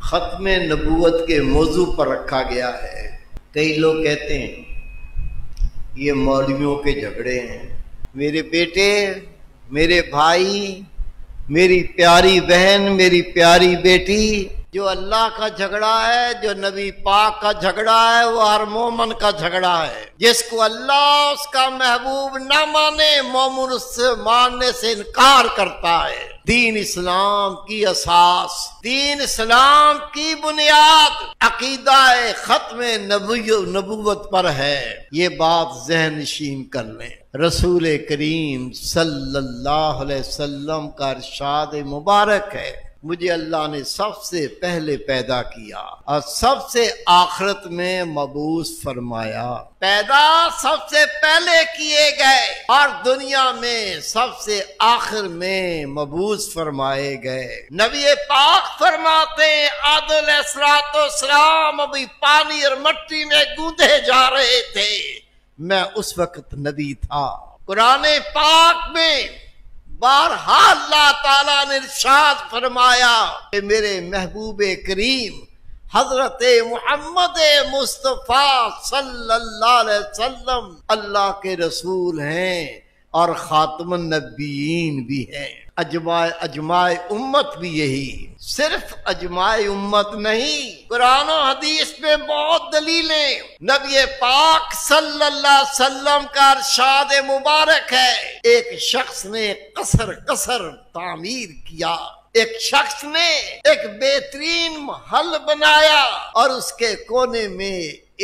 ختم نبوت کے موضوع پر رکھا گیا ہے۔ کئی لوگ کہتے ہیں یہ مولویوں کے جھگڑے ہیں۔ میرے بیٹے، میرے بھائی، میری پیاری بہن، میری پیاری بیٹی، جو اللہ کا جھگڑا ہے، جو نبی پاک کا جھگڑا ہے، وہ ہر مومن کا جھگڑا ہے۔ جس کو اللہ اس کا محبوب نہ مانے، مومن اس سے ماننے سے انکار کرتا ہے۔ دین اسلام کی اساس، دین اسلام کی بنیاد عقیدہ ختم نبوت پر ہے۔ یہ بات ذہن نشین کر لیں۔ رسول کریم صلی اللہ علیہ وسلم کا ارشاد مبارک ہے، مجھے اللہ نے سب سے پہلے پیدا کیا اور سب سے آخرت میں مبعوث فرمایا۔ پیدا سب سے پہلے کیے گئے اور دنیا میں سب سے آخر میں مبعوث فرمائے گئے۔ نبی پاک فرماتے ہیں آدم علیہ السلام ابھی پانی اور مٹی میں گوندے جا رہے تھے، میں اس وقت نبی تھا۔ قرآن پاک میں بارہا اللہ تعالیٰ نے ارشاد فرمایا کہ میرے محبوب کریم حضرت محمد مصطفیٰ صلی اللہ علیہ وسلم اللہ کے رسول ہیں اور خاتم النبیین بھی ہیں۔ اجماع امت بھی یہی، صرف اجماع امت نہیں، قرآن و حدیث میں بہت دلیلیں۔ نبی پاک صلی اللہ علیہ وسلم کا ارشاد مبارک ہے، ایک شخص نے قصر تعمیر کیا، ایک شخص نے ایک بہترین محل بنایا اور اس کے کونے میں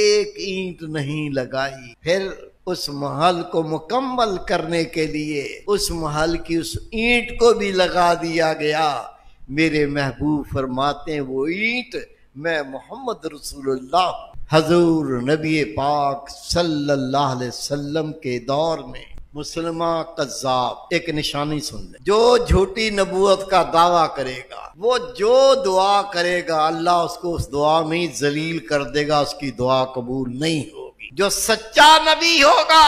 ایک اینٹ نہیں لگائی۔ پھر اس محل کو مکمل کرنے کے لیے اس محل کی اس اینٹ کو بھی لگا دیا گیا۔ میرے محبوب فرماتے ہیں وہ اینٹ میں محمد رسول اللہ حضور نبی پاک صلی اللہ علیہ وسلم کے دور میں مسلمہ قذاب۔ ایک نشانی سن لیں، جو جھوٹی نبوت کا دعویٰ کرے گا، وہ جو دعا کرے گا اللہ اس کو اس دعا میں ذلیل کر دے گا، اس کی دعا قبول نہیں ہوگی۔ جو سچا نبی ہوگا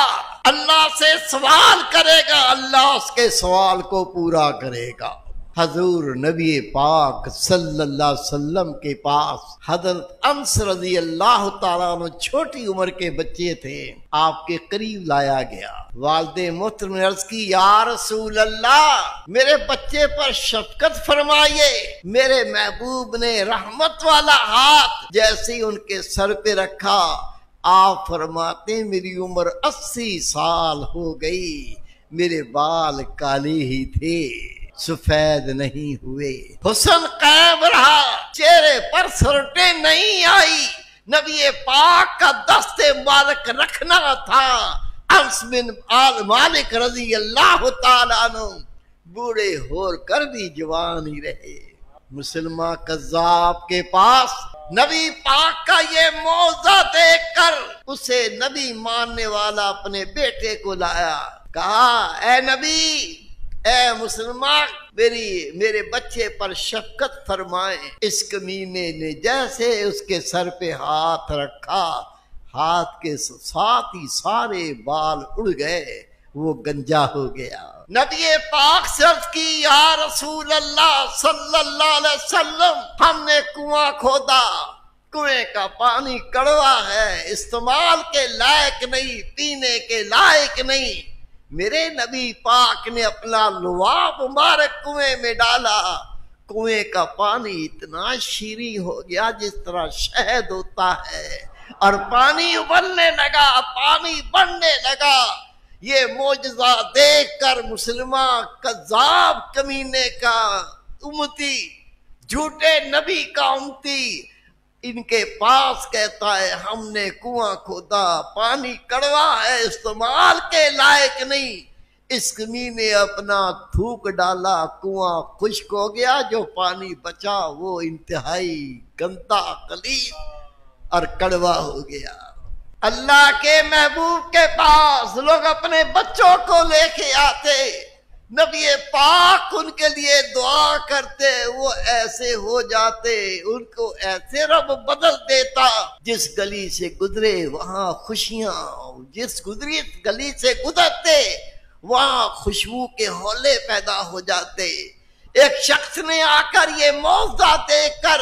اللہ سے سوال کرے گا، اللہ اس کے سوال کو پورا کرے گا۔ حضور نبی پاک صلی اللہ علیہ وسلم کے پاس حضرت انس رضی اللہ تعالیٰ عنہ چھوٹی عمر کے بچے تھے، آپ کے قریب لایا گیا۔ والد محترم نے عرض کی یا رسول اللہ میرے بچے پر شفقت فرمائیے۔ میرے محبوب نے رحمت والا ہاتھ جیسے ہی ان کے سر پہ رکھا، آپ فرماتے ہیں میری عمر 80 سال ہو گئی، میرے بال کالے ہی تھے، سفید نہیں ہوئے، حسن قائم رہا، چہرے پر سرٹیں نہیں آئی۔ نبی پاک کا دست مبارک رکھنا تھا۔ انس بن مالک رضی اللہ تعالیٰ عنہ بوڑھے ہو کر بھی جوان ہی رہے۔ مسلمہ قذاب کے پاس نبی پاک کا یہ معجزہ دیکھ کر اسے نبی ماننے والا اپنے بیٹے کو لایا، کہا اے نبی، اے مسلمان، میرے بچے پر شفقت فرمائیں۔ اس کمینے نے جیسے اس کے سر پہ ہاتھ رکھا، ہاتھ کے ساتھ ہی سارے بال اڑ گئے، وہ گنجا ہو گیا۔ نبی پاک سے عرض کی یا رسول اللہ صلی اللہ علیہ وسلم ہم نے کنواں کھودا، کنویں کا پانی کڑوا ہے، استعمال کے لائق نہیں، پینے کے لائق نہیں۔ میرے نبی پاک نے اپنا لعاب مبارک کنویں میں ڈالا، کنویں کا پانی اتنا شیریں ہو گیا جس طرح شہد ہوتا ہے، اور پانی ابلنے لگا، پانی بڑھنے لگا۔ یہ معجزہ دیکھ کر مسلمہ قذاب کمینے کا امتی، جھوٹے نبی کا امتی ان کے پاس کہتا ہے ہم نے کنواں کھودا، پانی کڑوا ہے، استعمال کے لائق نہیں۔ اس کمینے نے اپنا تھوک ڈالا، کنواں خشک ہو گیا، جو پانی بچا وہ انتہائی گندا، خلیج اور کڑوا ہو گیا۔ اللہ کے محبوب کے پاس لوگ اپنے بچوں کو لے کے آتے، نبی پاک ان کے لیے دعا کرتے، وہ ایسے ہو جاتے، ان کو ایسے رب بدل دیتا، جس گلی سے گزرے وہاں خوشیاں، جس گلی سے گزرتے وہاں خوشبو کے ہولے پیدا ہو جاتے۔ ایک شخص نے آ کر یہ معجزہ دیکھ کر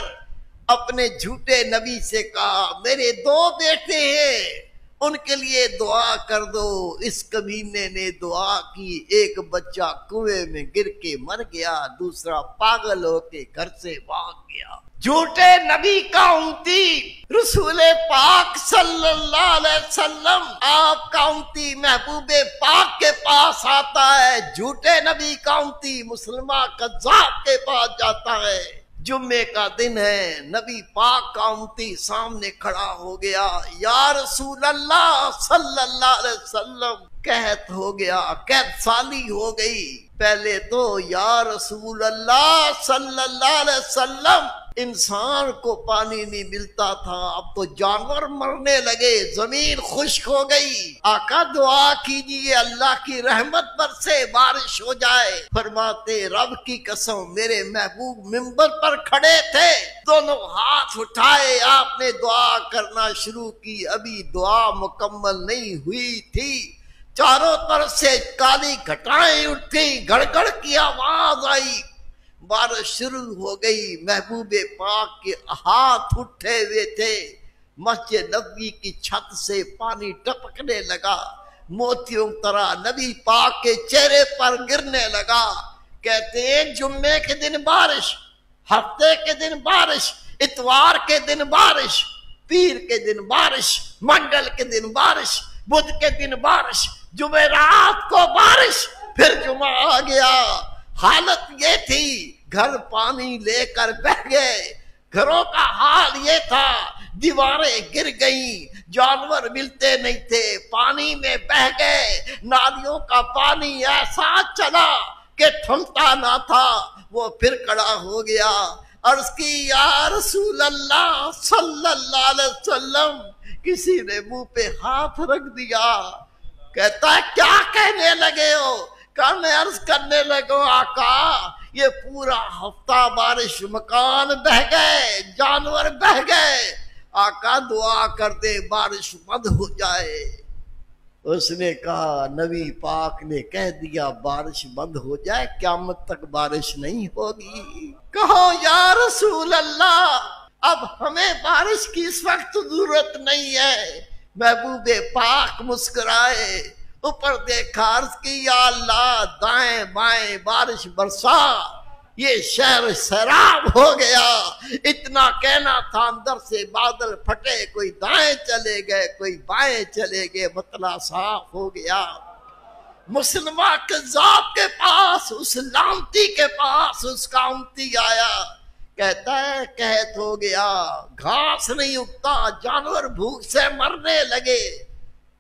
اپنے جھوٹے نبی سے کہا میرے 2 بیٹے ہیں ان کے لیے دعا کر دو۔ اس کمینے نے دعا کی، ایک بچہ کنویں میں گر کے مر گیا، دوسرا پاگل ہو کے گھر سے بھاگ گیا۔ جھوٹے نبی کا امتی رسول پاک صلی اللہ علیہ وسلم، آپ کا امتی محبوب پاک کے پاس آتا ہے، جھوٹے نبی کا امتی مسلمہ کذاب کے پاس جاتا ہے۔ جمعے کا دن ہے، نبی پاک کا امتی سامنے کھڑا ہو گیا، یا رسول اللہ صلی اللہ علیہ وسلم، قحط ہو گیا، قحط سالی ہو گئی۔ پہلے تو یا رسول اللہ صلی اللہ علیہ وسلم انسان کو پانی نہیں ملتا تھا، اب تو جانور مرنے لگے، زمین خشک ہو گئی۔ آقا دعا کیجئے اللہ کی رحمت برسے، بارش ہو جائے۔ فرماتے رب کی قسم میرے محبوب منبر پر کھڑے تھے، دونوں ہاتھ اٹھائے، آپ نے دعا کرنا شروع کی، ابھی دعا مکمل نہیں ہوئی تھی، چاروں طرف سے کالی گھٹائیں اٹھی، گڑ گڑ کی آواز آئی، بارش شروع ہو گئی۔ محبوب پاک کے ہاتھ اٹھے ہوئے تھے، مسجد نبوی کی چھت سے پانی ٹپکنے لگا، موتیوں طرح نبی پاک کے چہرے پر گرنے لگا۔ کہتے ہیں جمعے کے دن بارش، ہفتے کے دن بارش، اتوار کے دن بارش، پیر کے دن بارش، منگل کے دن بارش، بدھ کے دن بارش، جمعرات کو بارش، پھر جمعہ آ گیا۔ حالت یہ تھی گھر پانی لے کر بہ گئے، گھروں کا حال یہ تھا، دیواریں گر گئیں، جانور ملتے نہیں تھے، پانی میں بہ گئے، نالیوں کا پانی ایسا چلا کہ تھمتا نہ تھا، وہ پھر کڑا ہو گیا۔ عرض کی یا رسول اللہ صلی اللہ علیہ وسلم، کسی نے منہ پہ ہاتھ رکھ دیا۔ کہتا ہے کیا کہنے لگے ہو؟ میں عرض کرنے لگو آقا یہ پورا ہفتہ بارش، مکان بہ گئے، جانور بہ گئے، آقا دعا کر دے بارش بند ہو جائے۔ اس نے کہا نبی پاک نے کہہ دیا بارش بند ہو جائے، قیامت تک بارش نہیں ہوگی۔ کہو یا رسول اللہ اب ہمیں بارش کی اس وقت ضرورت نہیں ہے۔ محبوب پاک مسکرائے، اوپر دیکھا، عرض کی یا اللہ دائیں بائیں بارش برسا، یہ شہر سیراب ہو گیا۔ اتنا کہنا تھا، اندر سے بادل پھٹے، کوئی دائیں چلے گئے کوئی بائیں چلے گئے، مطلع صاف ہو گیا۔ مسلمہ کذاب کے پاس، اس لعنتی کے پاس اس کا امتی آیا، کہتا ہے قحط ہو گیا، گھاس نہیں اگتا، جانور بھوک سے مرنے لگے۔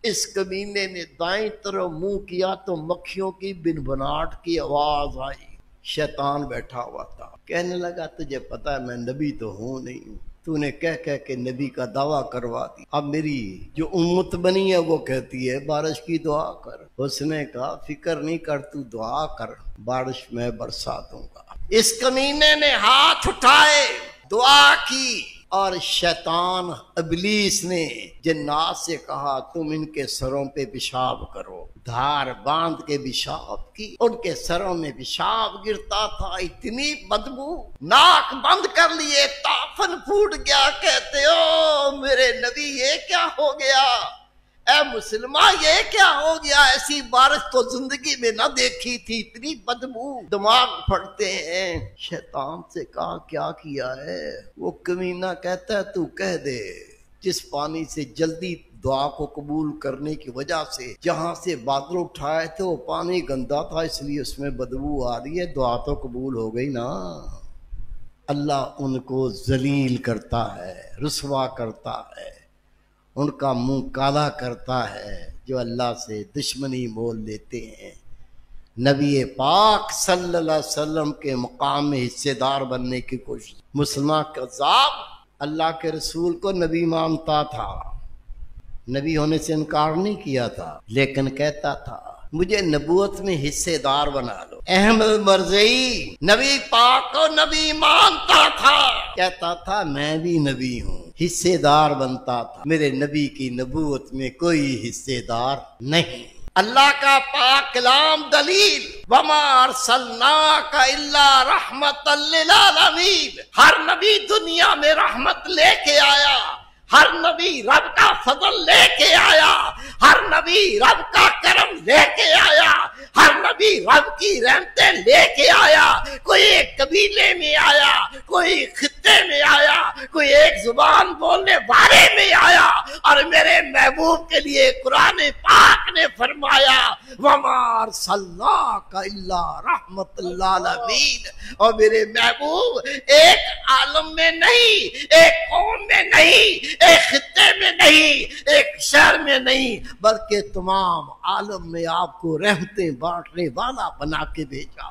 اس کمینے نے دائیں طرف منہ کیا تو مکھیوں کی بنبناٹ کی آواز آئی، شیطان بیٹھا ہوا تھا، کہنے لگا تجھے پتا ہے میں نبی تو ہوں نہیں، تو نے کہہ کے نبی کا دعویٰ کروا دی، اب میری جو امت بنی ہے وہ کہتی ہے بارش کی دعا کر۔ اس نے کہا فکر نہیں کر، تو دعا کر، بارش میں برسا دوں گا۔ اس کمینے نے ہاتھ اٹھائے، دعا کی، اور شیطان ابلیس نے جنات سے کہا تم ان کے سروں پہ پیشاب کرو، دھار باندھ کے پیشاب کی، ان کے سروں میں پیشاب گرتا تھا، اتنی بدبو، ناک بند کر لیے، تافن پھوٹ گیا۔ کہتے ہو میرے نبی یہ کیا ہو گیا؟ اے مسلمہ یہ کیا ہو گیا؟ ایسی بارش تو زندگی میں نہ دیکھی تھی، اتنی بدبو، دماغ پھٹتے ہیں۔ شیطان سے کہا کیا کیا ہے؟ وہ کمینہ کہتا ہے تو کہہ دے، جس پانی سے جلدی دعا کو قبول کرنے کی وجہ سے جہاں سے بادل اٹھائے تھے وہ پانی گندا تھا، اس لیے اس میں بدبو آ رہی ہے، دعا تو قبول ہو گئی نا۔ اللہ ان کو ذلیل کرتا ہے، رسوا کرتا ہے، ان کا منہ کالا کرتا ہے جو اللہ سے دشمنی مول لیتے ہیں۔ نبی پاک صلی اللہ علیہ وسلم کے مقام میں حصے دار بننے کی کوشش، مسلمان کذاب اللہ کے رسول کو نبی مانتا تھا، نبی ہونے سے انکار نہیں کیا تھا، لیکن کہتا تھا مجھے نبوت میں حصے دار بنا لو۔ احمد مرزئی نبی پاک کو نبی مانتا تھا، کہتا تھا میں بھی نبی ہوں، حصے دار بنتا تھا، میرے نبی کی نبوت میں کوئی حصے دار نہیں۔ اللہ کا پاک کلام دلیل، وما ارسلناک الا رحمت للعالمین، ہر نبی دنیا میں رحمت لے کے آیا، ہر نبی رب کا فضل لے کے آیا، ہر نبی رب کا کرم لے کے آیا، ہر نبی رب کی رحمتیں لے کے آیا۔ کوئی ایک قبیلے میں آیا، کوئی خطے میں آیا، کوئی ایک زبان بولنے والے میں آیا، اور میرے محبوب کے لیے قرآن پاک نے فرمایا وما ارسلناک الا رحمت للعالمین۔ اور میرے محبوب ایک عالم میں نہیں، ایک قوم میں نہیں، ایک خطے میں نہیں، ایک شہر میں نہیں، بلکہ تمام عالم میں آپ کو رحمتیں بانٹنے والا بنا کے بھیجا۔